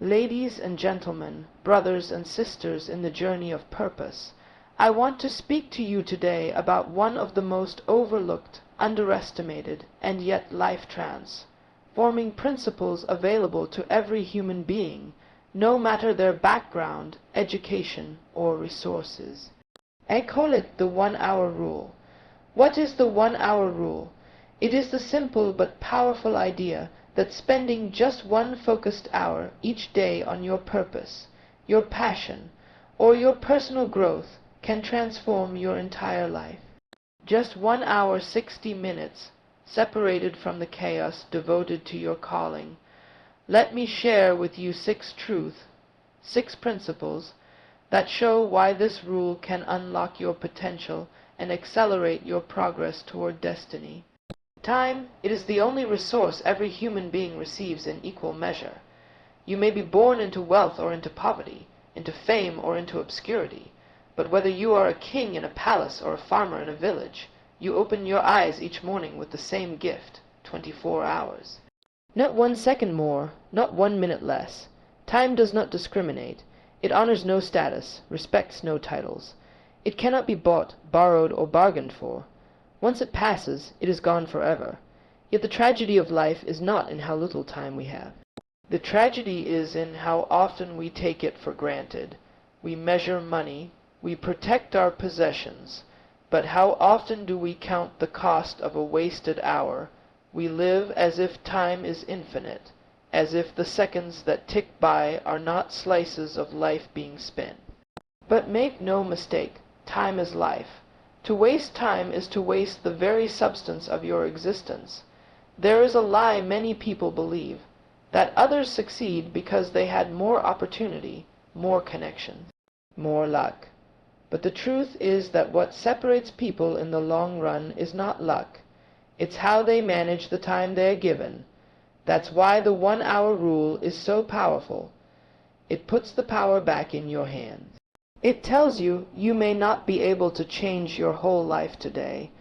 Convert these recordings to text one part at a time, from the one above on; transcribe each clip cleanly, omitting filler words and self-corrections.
Ladies and gentlemen, brothers and sisters in the journey of purpose, I want to speak to you today about one of the most overlooked, underestimated, and yet life-transforming principles available to every human being, no matter their background, education, or resources. I call it the 1-hour rule. What is the 1-hour rule? It is the simple but powerful idea that spending just one focused hour each day on your purpose, your passion, or your personal growth can transform your entire life. Just 1 hour 60 minutes separated from the chaos devoted to your calling. Let me share with you 6 truths, 6 principles that show why this rule can unlock your potential and accelerate your progress toward destiny. Time, it is the only resource every human being receives in equal measure. You may be born into wealth or into poverty, into fame or into obscurity, but whether you are a king in a palace or a farmer in a village, you open your eyes each morning with the same gift, 24 hours. Not 1 second more, not 1 minute less. Time does not discriminate. It honors no status, respects no titles. It cannot be bought, borrowed, or bargained for. Once it passes, it is gone forever. Yet the tragedy of life is not in how little time we have. The tragedy is in how often we take it for granted. We measure money, we protect our possessions, but how often do we count the cost of a wasted hour? We live as if time is infinite, as if the seconds that tick by are not slices of life being spent. But make no mistake, time is life. To waste time is to waste the very substance of your existence. There is a lie many people believe, that others succeed because they had more opportunity, more connections, more luck. But the truth is that what separates people in the long run is not luck. It's how they manage the time they are given. That's why the 1-hour rule is so powerful. It puts the power back in your hands. It tells you you may not be able to change your whole life today,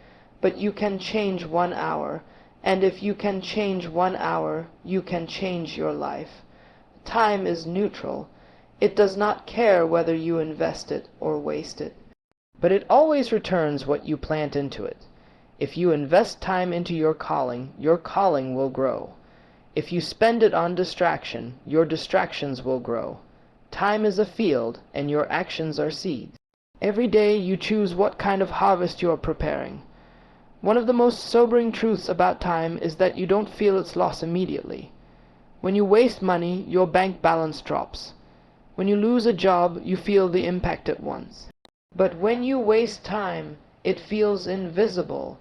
but you can change 1 hour, and if you can change 1 hour, you can change your life. Time is neutral. It does not care whether you invest it or waste it. But it always returns what you plant into it. If you invest time into your calling will grow. If you spend it on distraction, your distractions will grow. Time is a field, and your actions are seeds. Every day you choose what kind of harvest you are preparing. One of the most sobering truths about time is that you don't feel its loss immediately. When you waste money, your bank balance drops. When you lose a job, you feel the impact at once. But when you waste time, it feels invisible.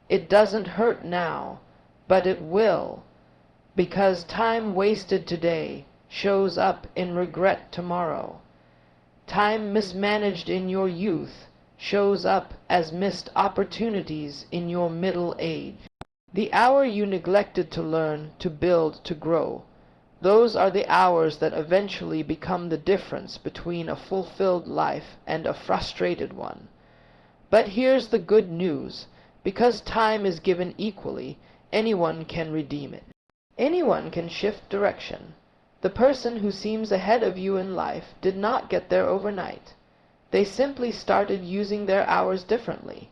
It doesn't hurt now, but it will. Because time wasted today shows up in regret tomorrow. Time mismanaged in your youth shows up as missed opportunities in your middle age. The hour you neglected to learn, to build, to grow, those are the hours that eventually become the difference between a fulfilled life and a frustrated one. But here's the good news. Because time is given equally, anyone can redeem it. Anyone can shift direction. The person who seems ahead of you in life did not get there overnight. They simply started using their hours differently.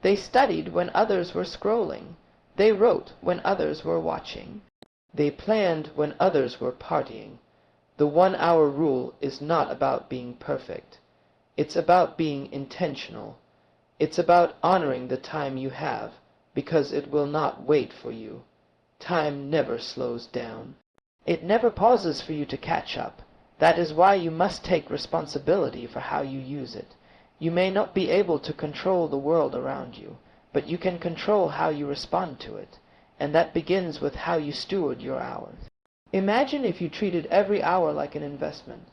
They studied when others were scrolling. They wrote when others were watching. They planned when others were partying. The 1-hour rule is not about being perfect. It's about being intentional. It's about honoring the time you have, because it will not wait for you. Time never slows down. It never pauses for you to catch up. That is why you must take responsibility for how you use it. You may not be able to control the world around you, but you can control how you respond to it, and that begins with how you steward your hours. Imagine if you treated every hour like an investment.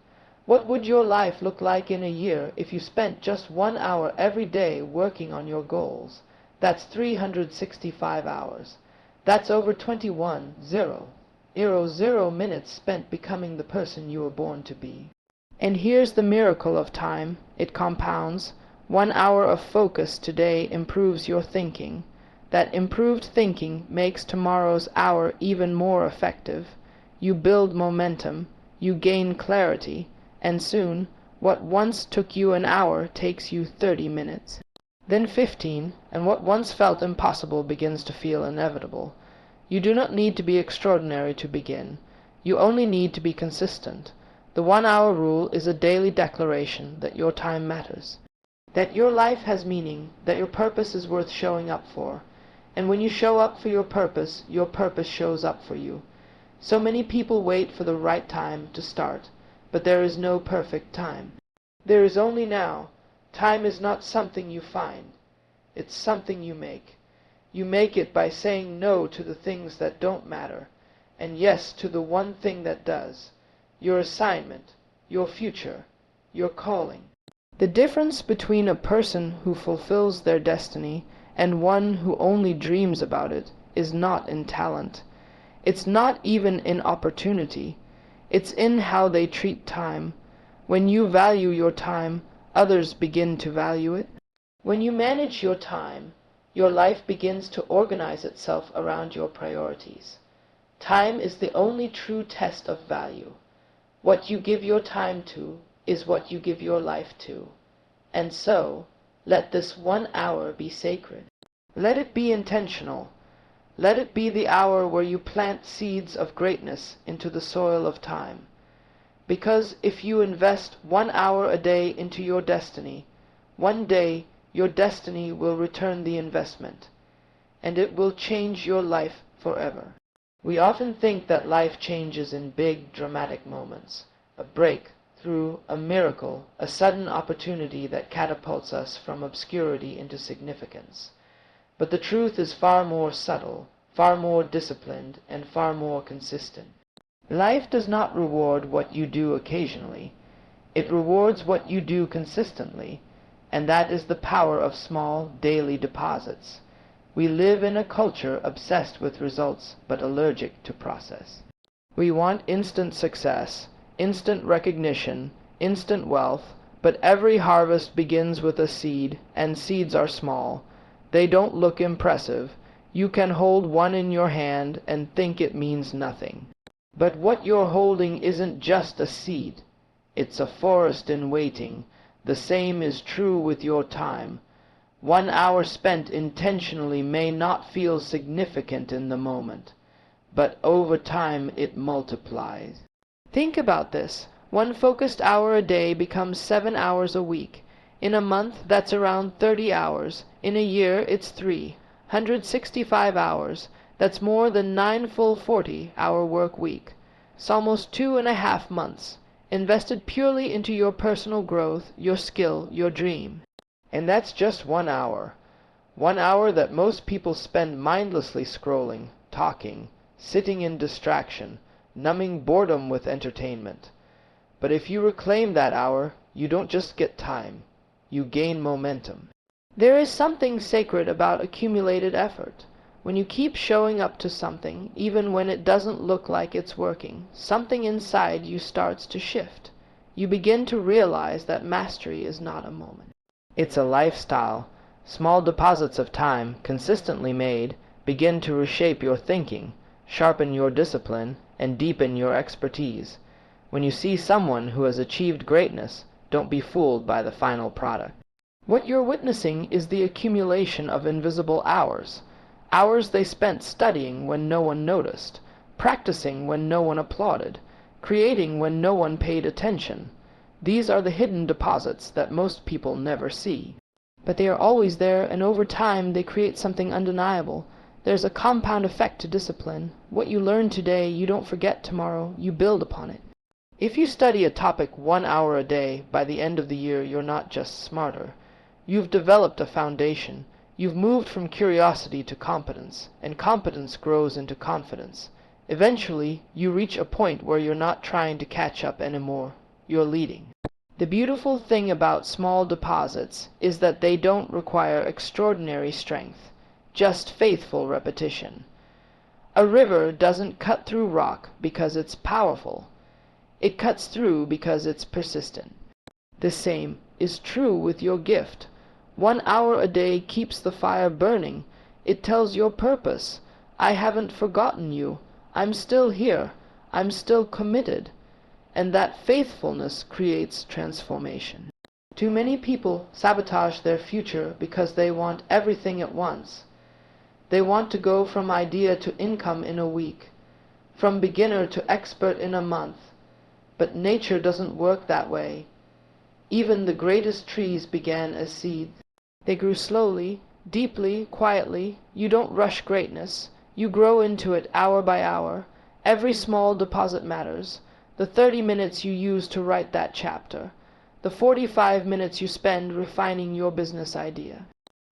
What would your life look like in a year if you spent just 1 hour every day working on your goals? That's 365 hours. That's over 0 minutes spent becoming the person you were born to be. And here's the miracle of time. It compounds. 1 hour of focus today improves your thinking. That improved thinking makes tomorrow's hour even more effective. You build momentum. you gain clarity, and soon what once took you an hour takes you 30 minutes. Then 15, and what once felt impossible begins to feel inevitable. You do not need to be extraordinary to begin. You only need to be consistent. The 1-hour rule is a daily declaration that your time matters, that your life has meaning, that your purpose is worth showing up for. And when you show up for your purpose shows up for you. So many people wait for the right time to start, but there is no perfect time. There is only now. Time is not something you find. It's something you make. You make it by saying no to the things that don't matter, and yes to the one thing that does. Your assignment, your future, your calling. The difference between a person who fulfills their destiny and one who only dreams about it is not in talent. It's not even in opportunity. It's in how they treat time. When you value your time, others begin to value it. When you manage your time, your life begins to organize itself around your priorities. Time is the only true test of value. What you give your time to is what you give your life to. And so, let this 1 hour be sacred. Let it be intentional. Let it be the hour where you plant seeds of greatness into the soil of time. Because if you invest 1 hour a day into your destiny, one day your destiny will return the investment, and it will change your life forever. We often think that life changes in big, dramatic moments, a breakthrough, a miracle, a sudden opportunity that catapults us from obscurity into significance. But the truth is far more subtle, far more disciplined, and far more consistent. Life does not reward what you do occasionally. It rewards what you do consistently, and that is the power of small, daily deposits. We live in a culture obsessed with results but allergic to process. We want instant success, instant recognition, instant wealth, but every harvest begins with a seed, and seeds are small. They don't look impressive. You can hold one in your hand and think it means nothing. But what you're holding isn't just a seed. It's a forest in waiting. The same is true with your time. 1 hour spent intentionally may not feel significant in the moment, but over time it multiplies. Think about this. 1 focused hour a day becomes 7 hours a week. In a month, that's around 30 hours. In a year, it's 365 hours. That's more than 9 full 40-hour work week. It's almost 2.5 months, invested purely into your personal growth, your skill, your dream. And that's just 1 hour. 1 hour that most people spend mindlessly scrolling, talking, sitting in distraction, numbing boredom with entertainment. But if you reclaim that hour, you don't just get time. You gain momentum. There is something sacred about accumulated effort. When you keep showing up to something, even when it doesn't look like it's working, something inside you starts to shift. You begin to realize that mastery is not a moment. It's a lifestyle. Small deposits of time, consistently made, begin to reshape your thinking, sharpen your discipline, and deepen your expertise. When you see someone who has achieved greatness, don't be fooled by the final product. What you're witnessing is the accumulation of invisible hours. Hours they spent studying when no one noticed, practicing when no one applauded, creating when no one paid attention. These are the hidden deposits that most people never see. But they are always there, and over time they create something undeniable. There's a compound effect to discipline. What you learn today, you don't forget tomorrow, you build upon it. If you study a topic 1 hour a day, by the end of the year you're not just smarter. You've developed a foundation. You've moved from curiosity to competence, and competence grows into confidence. Eventually, you reach a point where you're not trying to catch up anymore. You're leading. The beautiful thing about small deposits is that they don't require extraordinary strength, just faithful repetition. A river doesn't cut through rock because it's powerful. It cuts through because it's persistent. The same is true with your gift. 1 hour a day keeps the fire burning. It tells your purpose. I haven't forgotten you. I'm still here. I'm still committed. and that faithfulness creates transformation. Too many people sabotage their future because they want everything at once. They want to go from idea to income in a week, from beginner to expert in a month. But nature doesn't work that way. Even the greatest trees began as seeds. They grew slowly, deeply, quietly. You don't rush greatness. You grow into it hour by hour. Every small deposit matters. The 30 minutes you use to write that chapter. The 45 minutes you spend refining your business idea.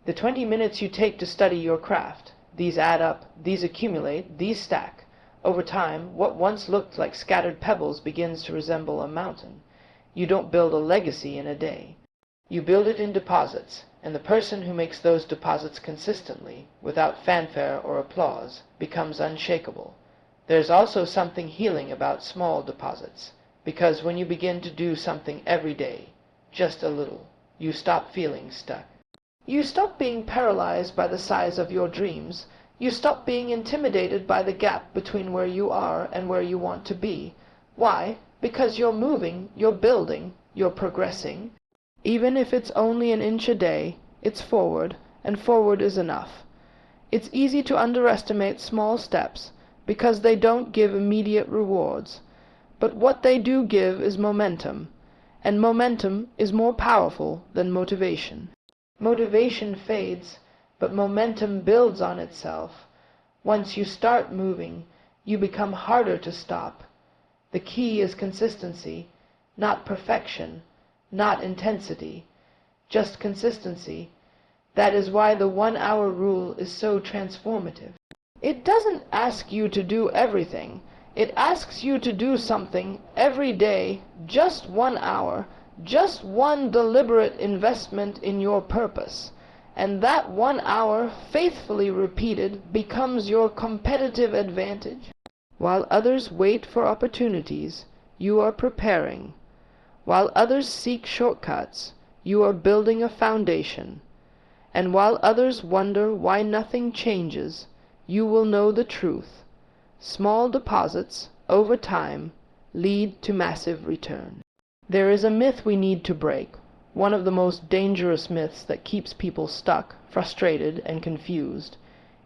The 20 minutes you take to study your craft. These add up, these accumulate, these stack. Over time, what once looked like scattered pebbles begins to resemble a mountain. You don't build a legacy in a day. You build it in deposits, and the person who makes those deposits consistently, without fanfare or applause, becomes unshakable. There's also something healing about small deposits, because when you begin to do something every day, just a little, you stop feeling stuck. You stop being paralyzed by the size of your dreams. You stop being intimidated by the gap between where you are and where you want to be. Why? Because you're moving, you're building, you're progressing. Even if it's only an inch a day, it's forward, and forward is enough. It's easy to underestimate small steps because they don't give immediate rewards. But what they do give is momentum, and momentum is more powerful than motivation. Motivation fades, but momentum builds on itself. Once you start moving, you become harder to stop. The key is consistency, not perfection, not intensity, just consistency. That is why the 1-hour rule is so transformative. It doesn't ask you to do everything. It asks you to do something every day, just 1 hour, just one deliberate investment in your purpose. And that 1 hour, faithfully repeated, becomes your competitive advantage. While others wait for opportunities, you are preparing. While others seek shortcuts, you are building a foundation. And while others wonder why nothing changes, you will know the truth. Small deposits, over time, lead to massive return. There is a myth we need to break, one of the most dangerous myths that keeps people stuck, frustrated, and confused.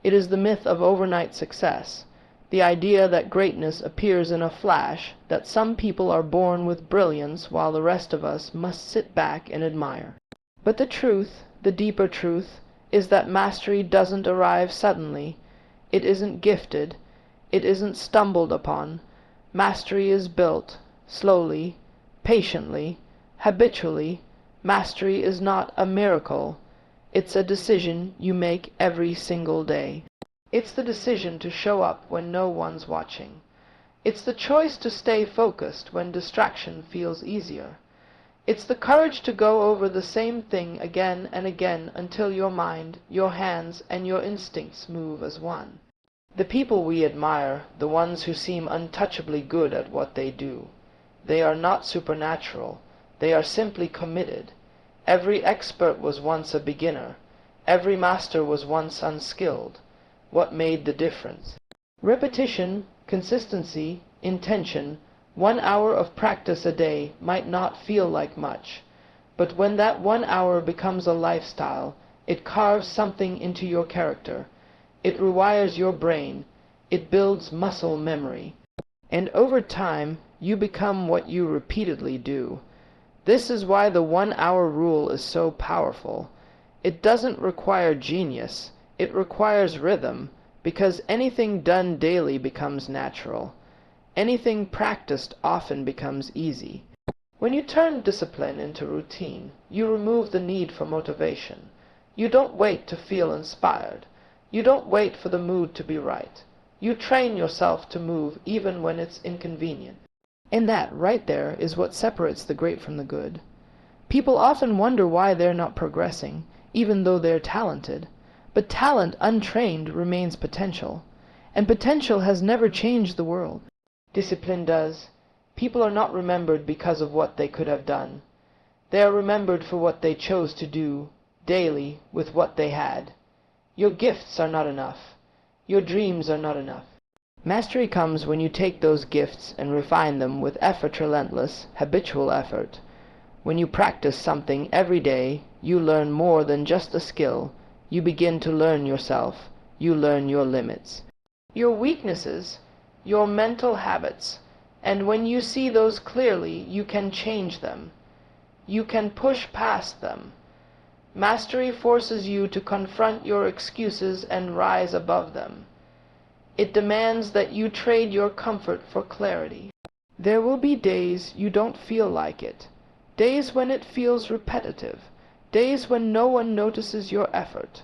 It is the myth of overnight success, the idea that greatness appears in a flash, that some people are born with brilliance while the rest of us must sit back and admire. But the truth, the deeper truth, is that mastery doesn't arrive suddenly. It isn't gifted. It isn't stumbled upon. Mastery is built, slowly, patiently, habitually. Mastery is not a miracle. It's a decision you make every single day. It's the decision to show up when no one's watching. It's the choice to stay focused when distraction feels easier. It's the courage to go over the same thing again and again until your mind, your hands, and your instincts move as one. The people we admire, the ones who seem untouchably good at what they do, they are not supernatural. They are simply committed. Every expert was once a beginner. Every master was once unskilled. What made the difference? Repetition, consistency, intention. 1 hour of practice a day might not feel like much, but when that 1 hour becomes a lifestyle, it carves something into your character. It rewires your brain. It builds muscle memory. And over time, you become what you repeatedly do. This is why the 1 hour rule is so powerful. It doesn't require genius. It requires rhythm, because anything done daily becomes natural. Anything practiced often becomes easy. When you turn discipline into routine, you remove the need for motivation. You don't wait to feel inspired. You don't wait for the mood to be right. You train yourself to move even when it's inconvenient. And that, right there, is what separates the great from the good. People often wonder why they're not progressing, even though they're talented. But talent untrained remains potential. And potential has never changed the world. Discipline does. People are not remembered because of what they could have done. They are remembered for what they chose to do, daily, with what they had. Your gifts are not enough. Your dreams are not enough. Mastery comes when you take those gifts and refine them with effort, relentless, habitual effort. When you practice something every day, you learn more than just a skill. You begin to learn yourself. You learn your limits, your weaknesses, your mental habits, and when you see those clearly, you can change them. You can push past them. Mastery forces you to confront your excuses and rise above them. It demands that you trade your comfort for clarity. There will be days you don't feel like it, days when it feels repetitive, days when no one notices your effort.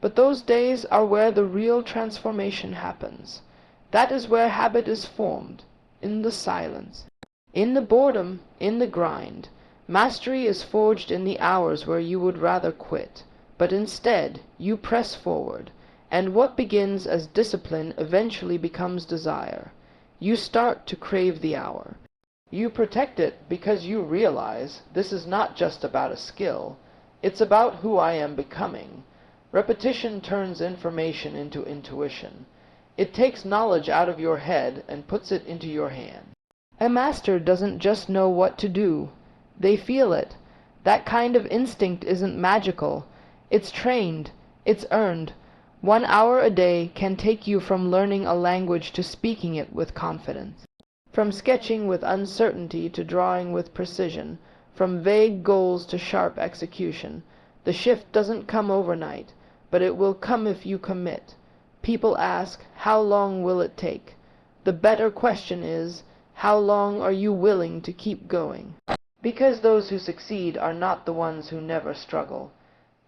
But those days are where the real transformation happens. That is where habit is formed, in the silence, in the boredom, in the grind. Mastery is forged in the hours where you would rather quit, but instead you press forward. And what begins as discipline eventually becomes desire. You start to crave the hour. You protect it because you realize this is not just about a skill. It's about who I am becoming. Repetition turns information into intuition. It takes knowledge out of your head and puts it into your hand. A master doesn't just know what to do. They feel it. That kind of instinct isn't magical. It's trained. It's earned. 1 hour a day can take you from learning a language to speaking it with confidence, from sketching with uncertainty to drawing with precision, from vague goals to sharp execution. The shift doesn't come overnight, but it will come if you commit. People ask, how long will it take? The better question is, how long are you willing to keep going? Because those who succeed are not the ones who never struggle.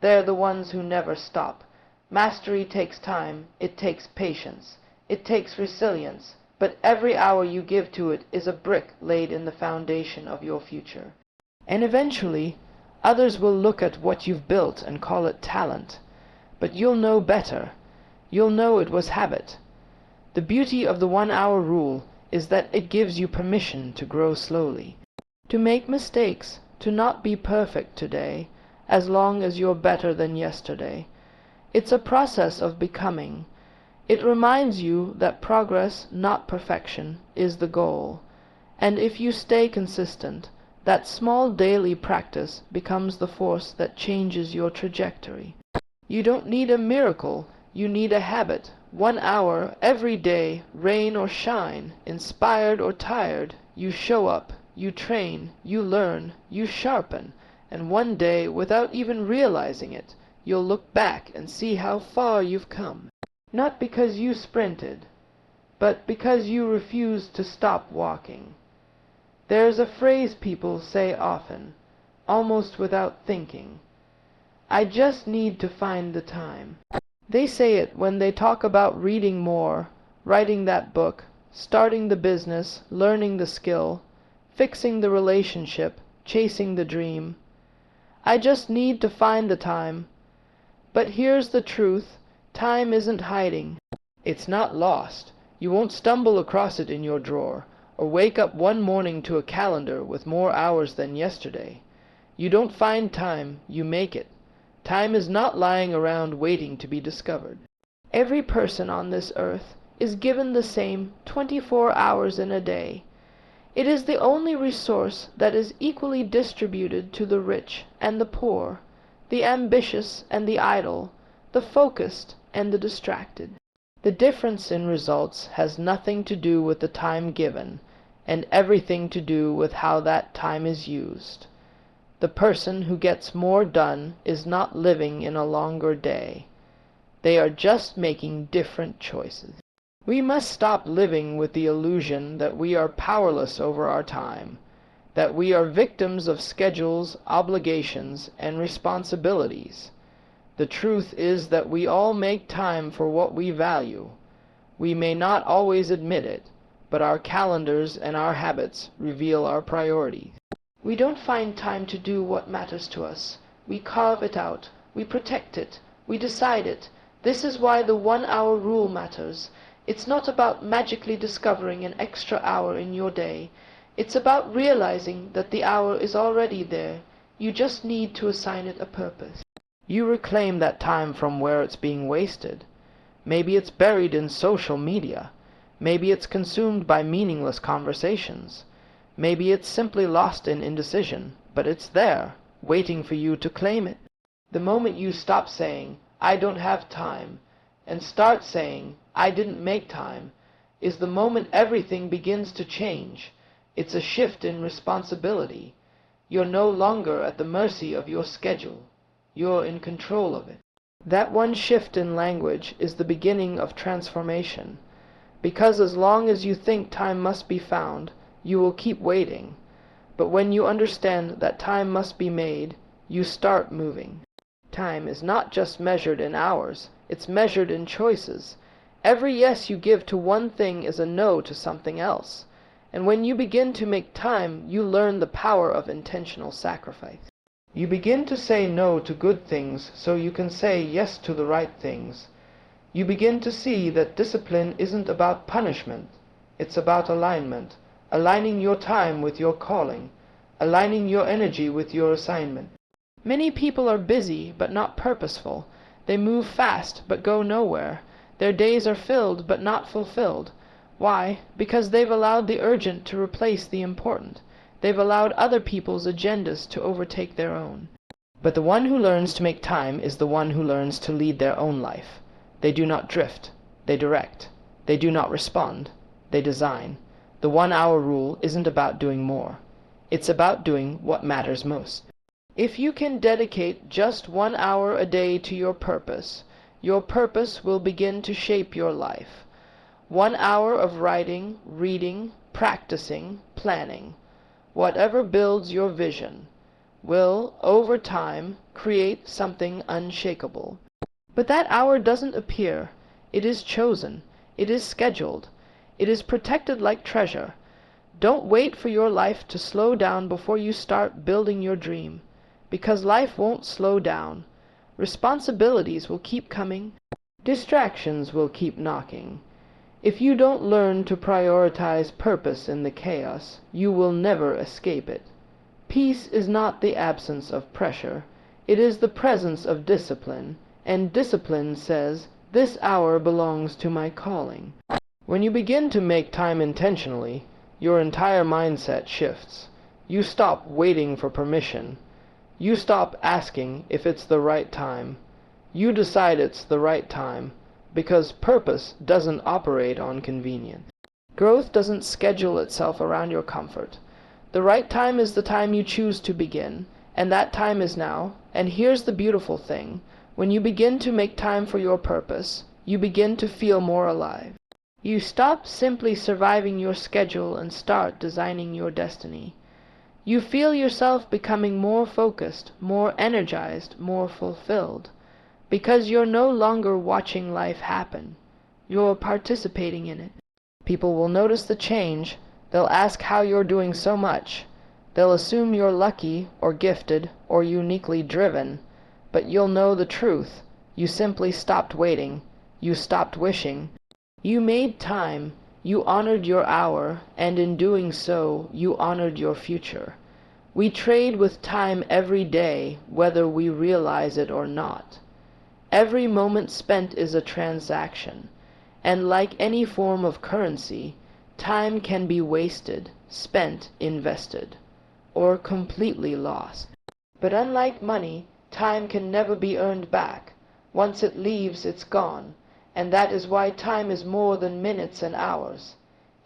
They're the ones who never stop. Mastery takes time, it takes patience, it takes resilience, but every hour you give to it is a brick laid in the foundation of your future. And eventually, others will look at what you've built and call it talent. But you'll know better. You'll know it was habit. The beauty of the 1 hour rule is that it gives you permission to grow slowly, to make mistakes, to not be perfect today, as long as you're better than yesterday. It's a process of becoming. It reminds you that progress, not perfection, is the goal. And if you stay consistent, that small daily practice becomes the force that changes your trajectory. You don't need a miracle, you need a habit. 1 hour, every day, rain or shine, inspired or tired, you show up, you train, you learn, you sharpen, and one day, without even realizing it, you'll look back and see how far you've come. Not because you sprinted, but because you refused to stop walking. There's a phrase people say often, almost without thinking. I just need to find the time. They say it when they talk about reading more, writing that book, starting the business, learning the skill, fixing the relationship, chasing the dream. I just need to find the time. But here's the truth, time isn't hiding. It's not lost. You won't stumble across it in your drawer, or wake up one morning to a calendar with more hours than yesterday. You don't find time, you make it. Time is not lying around waiting to be discovered. Every person on this earth is given the same 24 hours in a day. It is the only resource that is equally distributed to the rich and the poor, the ambitious and the idle, the focused and the distracted. The difference in results has nothing to do with the time given, and everything to do with how that time is used. The person who gets more done is not living in a longer day. They are just making different choices. We must stop living with the illusion that we are powerless over our time, that we are victims of schedules, obligations, and responsibilities. The truth is that we all make time for what we value. We may not always admit it, but our calendars and our habits reveal our priorities. We don't find time to do what matters to us. We carve it out. We protect it. We decide it. This is why the 1 hour rule matters. It's not about magically discovering an extra hour in your day. It's about realizing that the hour is already there. You just need to assign it a purpose. You reclaim that time from where it's being wasted. Maybe it's buried in social media. Maybe it's consumed by meaningless conversations. Maybe it's simply lost in indecision, but it's there, waiting for you to claim it. The moment you stop saying, "I don't have time," and start saying, "I didn't make time," is the moment everything begins to change. It's a shift in responsibility. You're no longer at the mercy of your schedule. You're in control of it. That one shift in language is the beginning of transformation, because as long as you think time must be found, you will keep waiting. But when you understand that time must be made, you start moving. Time is not just measured in hours, it's measured in choices. Every yes you give to one thing is a no to something else. And when you begin to make time, you learn the power of intentional sacrifice. You begin to say no to good things so you can say yes to the right things. You begin to see that discipline isn't about punishment, it's about alignment, aligning your time with your calling, aligning your energy with your assignment. Many people are busy but not purposeful. They move fast but go nowhere. Their days are filled but not fulfilled. Why? Because they've allowed the urgent to replace the important. They've allowed other people's agendas to overtake their own. But the one who learns to make time is the one who learns to lead their own life. They do not drift, they direct. They do not respond, they design. The 1-hour rule isn't about doing more. It's about doing what matters most. If you can dedicate just 1 hour a day to your purpose will begin to shape your life. 1 hour of writing, reading, practicing, planning. Whatever builds your vision will, over time, create something unshakable. But that hour doesn't appear. It is chosen. It is scheduled. It is protected like treasure. Don't wait for your life to slow down before you start building your dream, because life won't slow down. Responsibilities will keep coming. Distractions will keep knocking. If you don't learn to prioritize purpose in the chaos, you will never escape it. Peace is not the absence of pressure. It is the presence of discipline, and discipline says, "This hour belongs to my calling." When you begin to make time intentionally, your entire mindset shifts. You stop waiting for permission. You stop asking if it's the right time. You decide it's the right time, because purpose doesn't operate on convenience. Growth doesn't schedule itself around your comfort. The right time is the time you choose to begin, and that time is now. And here's the beautiful thing. When you begin to make time for your purpose, you begin to feel more alive. You stop simply surviving your schedule and start designing your destiny. You feel yourself becoming more focused, more energized, more fulfilled, because you're no longer watching life happen. You're participating in it. People will notice the change. They'll ask how you're doing so much. They'll assume you're lucky or gifted or uniquely driven, but you'll know the truth. You simply stopped waiting. You stopped wishing. You made time. You honored your hour, and in doing so, you honored your future. We trade with time every day, whether we realize it or not. Every moment spent is a transaction, and like any form of currency, time can be wasted, spent, invested, or completely lost. But unlike money, time can never be earned back. Once it leaves, it's gone, and that is why time is more than minutes and hours.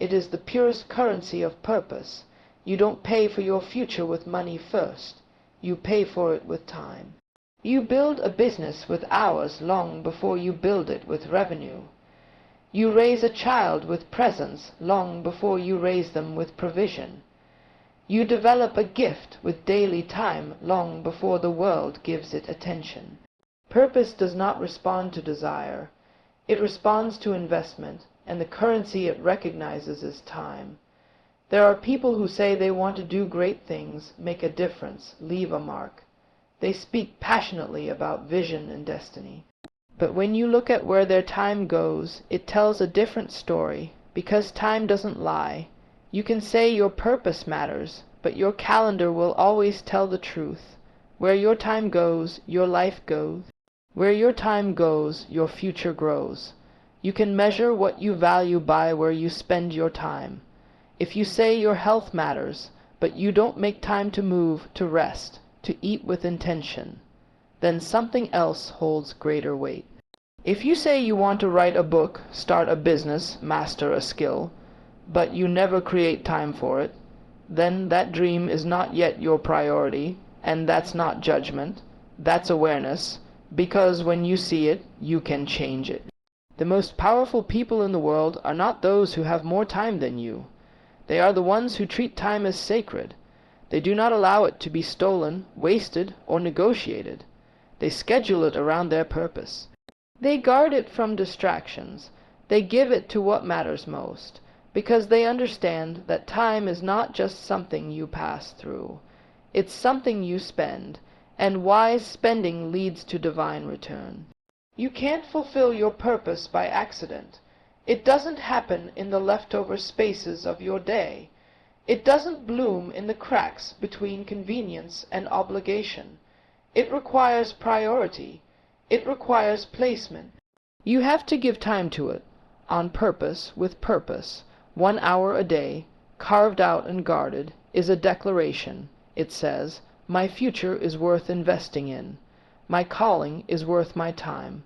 It is the purest currency of purpose. You don't pay for your future with money first. You pay for it with time. You build a business with hours long before you build it with revenue. You raise a child with presence long before you raise them with provision. You develop a gift with daily time long before the world gives it attention. Purpose does not respond to desire. It responds to investment, and the currency it recognizes is time. There are people who say they want to do great things, make a difference, leave a mark. They speak passionately about vision and destiny. But when you look at where their time goes, it tells a different story, because time doesn't lie. You can say your purpose matters, but your calendar will always tell the truth. Where your time goes, your life goes. Where your time goes, your future grows. You can measure what you value by where you spend your time. If you say your health matters, but you don't make time to move, to rest, to eat with intention, then something else holds greater weight. If you say you want to write a book, start a business, master a skill, but you never create time for it, then that dream is not yet your priority, and that's not judgment, that's awareness, because when you see it, you can change it. The most powerful people in the world are not those who have more time than you. They are the ones who treat time as sacred. They do not allow it to be stolen, wasted, or negotiated. They schedule it around their purpose. They guard it from distractions. They give it to what matters most, because they understand that time is not just something you pass through. It's something you spend, and wise spending leads to divine return. You can't fulfill your purpose by accident. It doesn't happen in the leftover spaces of your day. It doesn't bloom in the cracks between convenience and obligation. It requires priority. It requires placement. You have to give time to it, on purpose, with purpose. 1 hour a day, carved out and guarded, is a declaration. It says, "My future is worth investing in. My calling is worth my time."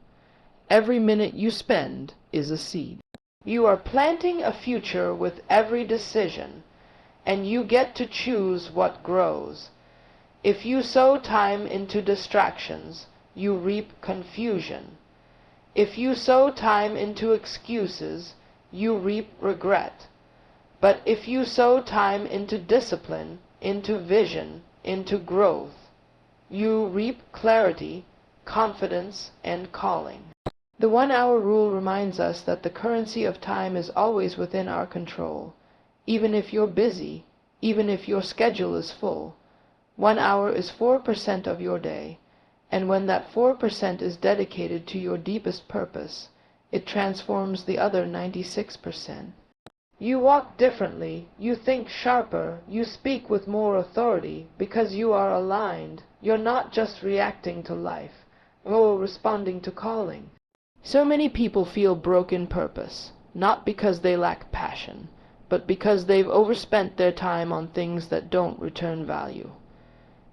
Every minute you spend is a seed. You are planting a future with every decision, and you get to choose what grows. If you sow time into distractions, you reap confusion. If you sow time into excuses, you reap regret. But if you sow time into discipline, into vision, into growth, you reap clarity, confidence, and calling. The 1 hour rule reminds us that the currency of time is always within our control. Even if you're busy, even if your schedule is full, 1 hour is 4% of your day, and when that 4% is dedicated to your deepest purpose, it transforms the other 96%. You walk differently, you think sharper, you speak with more authority because you are aligned. You're not just reacting to life, or responding to calling. So many people feel broken purpose, not because they lack passion, but because they've overspent their time on things that don't return value.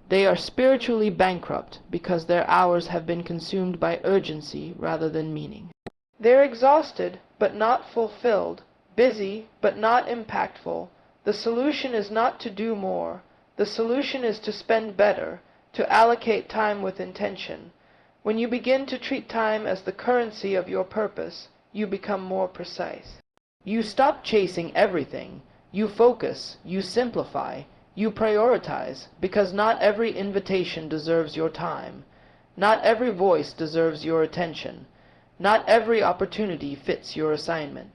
They are spiritually bankrupt because their hours have been consumed by urgency rather than meaning. They're exhausted but not fulfilled, busy but not impactful. The solution is not to do more. The solution is to spend better, to allocate time with intention. When you begin to treat time as the currency of your purpose, you become more precise. You stop chasing everything. You focus, you simplify, you prioritize, because not every invitation deserves your time. Not every voice deserves your attention. Not every opportunity fits your assignment.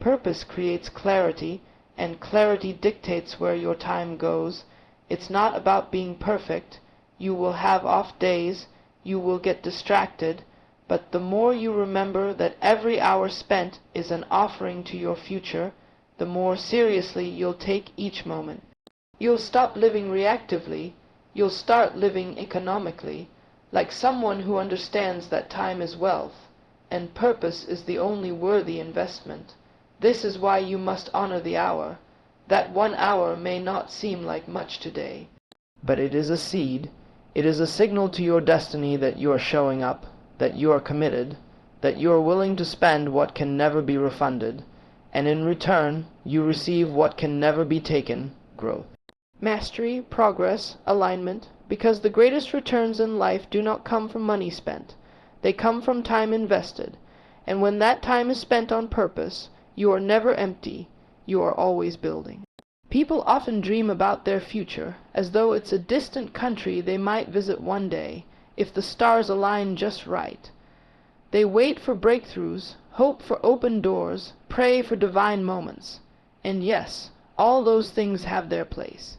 Purpose creates clarity, and clarity dictates where your time goes. It's not about being perfect. You will have off days. You will get distracted, but the more you remember that every hour spent is an offering to your future, the more seriously you'll take each moment. You'll stop living reactively. You'll start living economically, like someone who understands that time is wealth, and purpose is the only worthy investment. This is why you must honor the hour. That 1 hour may not seem like much today, but it is a seed. It is a signal to your destiny that you are showing up, that you are committed, that you are willing to spend what can never be refunded, and in return you receive what can never be taken, growth. Mastery, progress, alignment, because the greatest returns in life do not come from money spent. They come from time invested, and when that time is spent on purpose, you are never empty, you are always building. People often dream about their future, as though it's a distant country they might visit one day, if the stars align just right. They wait for breakthroughs, hope for open doors, pray for divine moments. And yes, all those things have their place.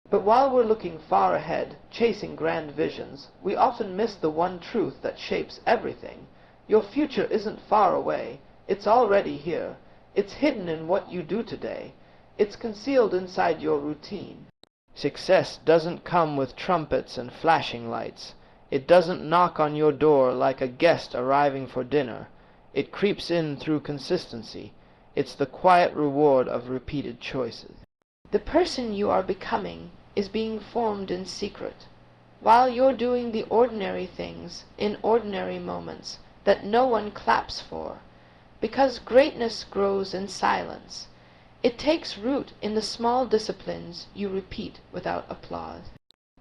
But while we're looking far ahead, chasing grand visions, we often miss the one truth that shapes everything. Your future isn't far away. It's already here. It's hidden in what you do today. It's concealed inside your routine. Success doesn't come with trumpets and flashing lights. It doesn't knock on your door like a guest arriving for dinner. It creeps in through consistency. It's the quiet reward of repeated choices. The person you are becoming is being formed in secret, while you're doing the ordinary things in ordinary moments that no one claps for, because greatness grows in silence. It takes root in the small disciplines you repeat without applause.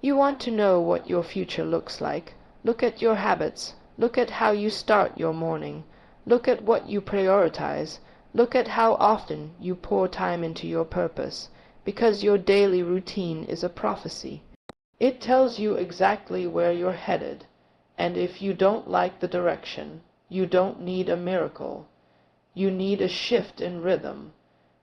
You want to know what your future looks like? Look at your habits. Look at how you start your morning. Look at what you prioritize. Look at how often you pour time into your purpose, because your daily routine is a prophecy. It tells you exactly where you're headed, and if you don't like the direction, you don't need a miracle. You need a shift in rhythm.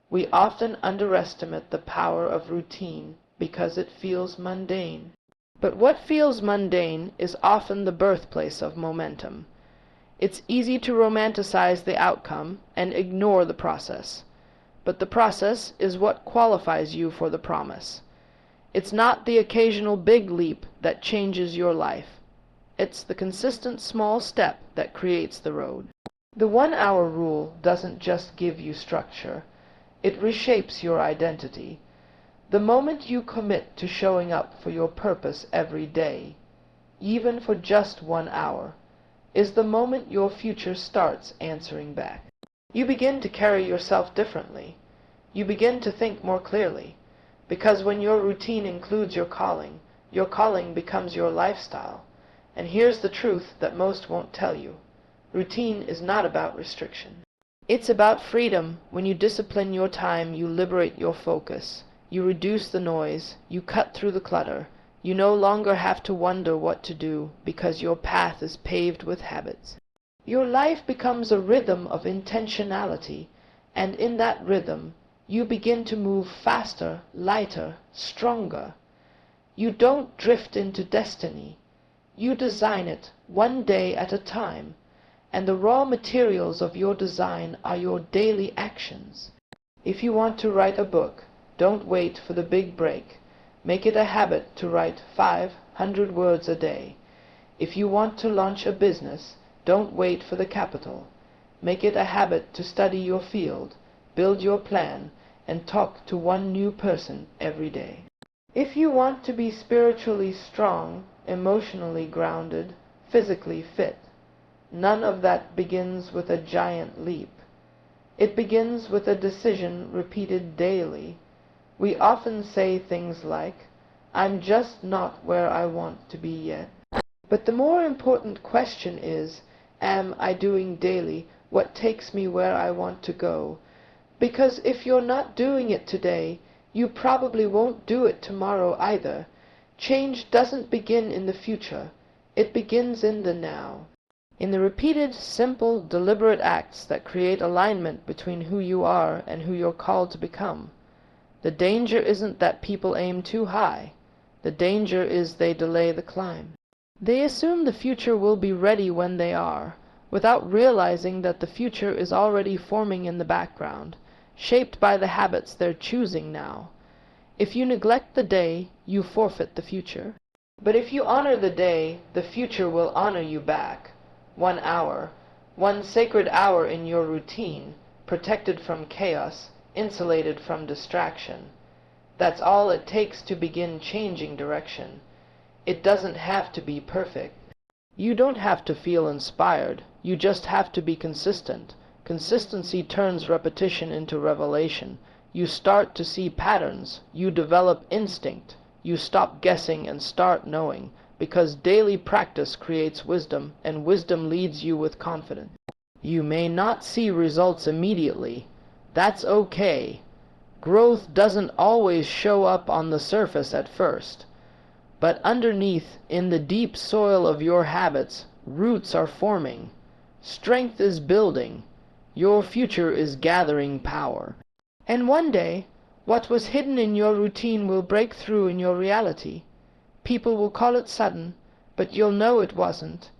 We often underestimate the power of routine because it feels mundane. But what feels mundane is often the birthplace of momentum. It's easy to romanticize the outcome and ignore the process. But the process is what qualifies you for the promise. It's not the occasional big leap that changes your life. It's the consistent small step that creates the road. The 1-hour rule doesn't just give you structure. It reshapes your identity. The moment you commit to showing up for your purpose every day, even for just 1 hour, is the moment your future starts answering back. You begin to carry yourself differently. You begin to think more clearly, because when your routine includes your calling becomes your lifestyle. And here's the truth that most won't tell you. Routine is not about restriction. It's about freedom. When you discipline your time, you liberate your focus. You reduce the noise. You cut through the clutter. You no longer have to wonder what to do because your path is paved with habits. Your life becomes a rhythm of intentionality, and in that rhythm, you begin to move faster, lighter, stronger. You don't drift into destiny. You design it one day at a time, and the raw materials of your design are your daily actions. If you want to write a book, don't wait for the big break. Make it a habit to write 500 words a day. If you want to launch a business, don't wait for the capital. Make it a habit to study your field, build your plan, and talk to one new person every day. If you want to be spiritually strong, emotionally grounded, physically fit, none of that begins with a giant leap. It begins with a decision repeated daily. We often say things like, "I'm just not where I want to be yet." But the more important question is, am I doing daily what takes me where I want to go? Because if you're not doing it today, you probably won't do it tomorrow either. Change doesn't begin in the future. It begins in the now. In the repeated, simple, deliberate acts that create alignment between who you are and who you're called to become. The danger isn't that people aim too high. The danger is they delay the climb. They assume the future will be ready when they are, without realizing that the future is already forming in the background, shaped by the habits they're choosing now. If you neglect the day, you forfeit the future. But if you honor the day, the future will honor you back. 1 hour, one sacred hour in your routine, protected from chaos, insulated from distraction. That's all it takes to begin changing direction. It doesn't have to be perfect. You don't have to feel inspired. You just have to be consistent. Consistency turns repetition into revelation. You start to see patterns. You develop instinct. You stop guessing and start knowing, because daily practice creates wisdom, and wisdom leads you with confidence. You may not see results immediately. That's okay. Growth doesn't always show up on the surface at first. But underneath, in the deep soil of your habits, roots are forming. Strength is building. Your future is gathering power. And one day, what was hidden in your routine will break through in your reality. People will call it sudden, but you'll know it wasn't.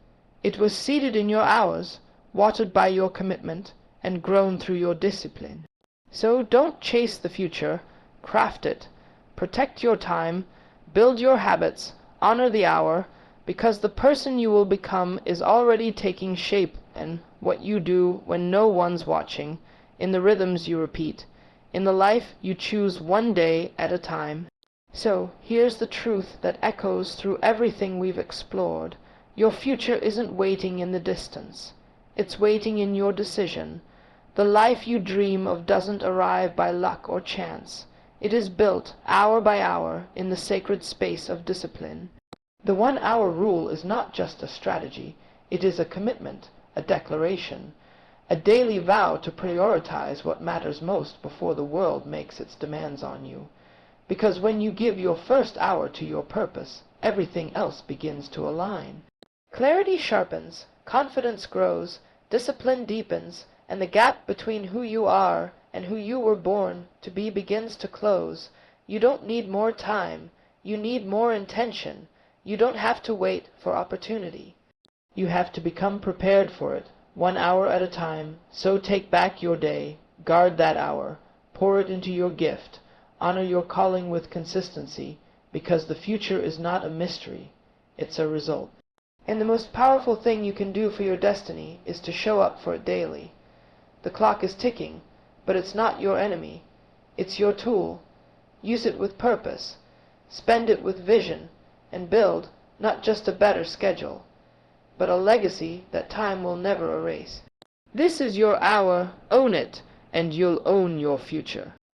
It was seeded in your hours, watered by your commitment, and grown through your discipline. So don't chase the future. Craft it. Protect your time. Build your habits, honor the hour, because the person you will become is already taking shape in what you do when no one's watching, in the rhythms you repeat, in the life you choose one day at a time. So here's the truth that echoes through everything we've explored. Your future isn't waiting in the distance. It's waiting in your decision. The life you dream of doesn't arrive by luck or chance. It is built hour by hour in the sacred space of discipline. The 1-hour rule is not just a strategy. It is a commitment, a declaration, a daily vow to prioritize what matters most before the world makes its demands on you. Because when you give your first hour to your purpose, everything else begins to align. Clarity sharpens, confidence grows, discipline deepens, and the gap between who you are and who you were born to be begins to close. You don't need more time. You need more intention. You don't have to wait for opportunity. You have to become prepared for it, 1 hour at a time. So take back your day, guard that hour, pour it into your gift, honor your calling with consistency, because the future is not a mystery, it's a result. And the most powerful thing you can do for your destiny is to show up for it daily. The clock is ticking, but it's not your enemy. It's your tool. Use it with purpose. Spend it with vision, and build not just a better schedule, but a legacy that time will never erase. This is your hour. Own it, and you'll own your future.